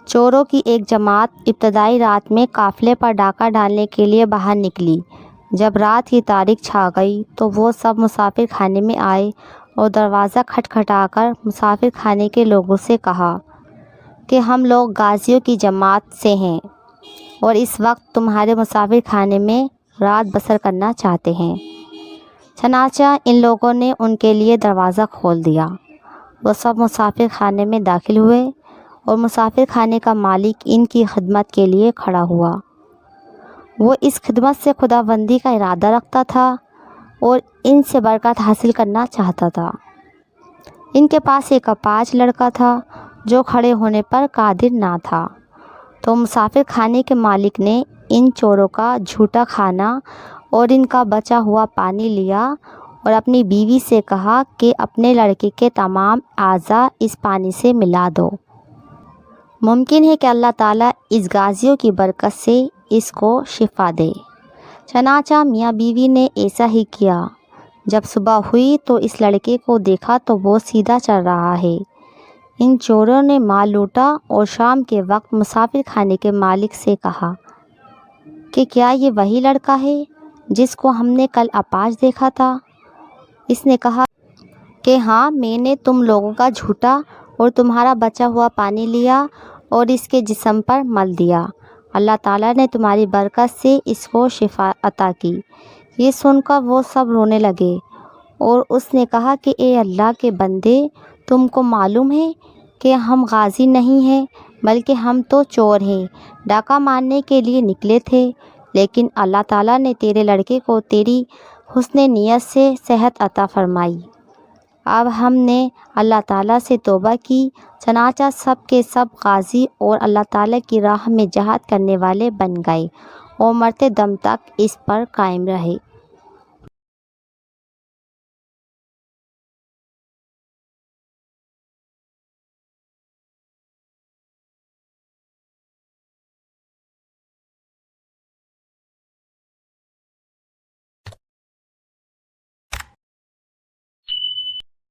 چوروں کی ایک جماعت ابتدائی رات میں قافلے پر ڈاکہ ڈالنے کے لیے باہر نکلی۔ جب رات کی تاریکی چھا گئی تو وہ سب مسافر خانے میں آئے اور دروازہ کھٹکھٹا کر مسافر خانے کے لوگوں سے کہا کہ ہم لوگ غازیوں کی جماعت سے ہیں اور اس وقت تمہارے مسافر خانے میں رات بسر کرنا چاہتے ہیں۔ چنانچہ ان لوگوں نے ان کے لیے دروازہ کھول دیا۔ وہ سب مسافر خانے میں داخل ہوئے اور مسافر خانے کا مالک ان کی خدمت کے لیے کھڑا ہوا۔ وہ اس خدمت سے خداوندی کا ارادہ رکھتا تھا اور ان سے برکت حاصل کرنا چاہتا تھا۔ ان کے پاس ایک اپاہج لڑکا تھا جو کھڑے ہونے پر قادر نہ تھا، تو مسافر خانے کے مالک نے ان چوروں کا جھوٹا کھانا اور ان کا بچا ہوا پانی لیا اور اپنی بیوی سے کہا کہ اپنے لڑکے کے تمام اعضاء اس پانی سے ملا دو۔ ممکن ہے کہ اللہ تعالیٰ اس غازیوں کی برکت سے اس کو شفا دے۔ چنانچہ میاں بیوی نے ایسا ہی کیا۔ جب صبح ہوئی تو اس لڑکے کو دیکھا تو وہ سیدھا چل رہا ہے۔ ان چوروں نے مال لوٹا اور شام کے وقت مسافر خانے کے مالک سے کہا کہ کیا یہ وہی لڑکا ہے جس کو ہم نے کل اپاہج دیکھا تھا؟ اس نے کہا کہ ہاں، میں نے تم لوگوں کا جھوٹا اور تمہارا بچا ہوا پانی لیا اور اس کے جسم پر مل دیا۔ اللہ تعالیٰ نے تمہاری برکت سے اس کو شفا عطا کی۔ یہ سن کر وہ سب رونے لگے اور اس نے کہا کہ اے اللہ کے بندے، تم کو معلوم ہے کہ ہم غازی نہیں ہیں بلکہ ہم تو چور ہیں، ڈاکہ مارنے کے لیے نکلے تھے، لیکن اللہ تعالیٰ نے تیرے لڑکے کو تیری حسن نیت سے صحت عطا فرمائی۔ اب ہم نے اللہ تعالیٰ سے توبہ کی، چنانچہ سب کے سب غازی اور اللہ تعالیٰ کی راہ میں جہاد کرنے والے بن گئے اور مرتے دم تک اس پر قائم رہے۔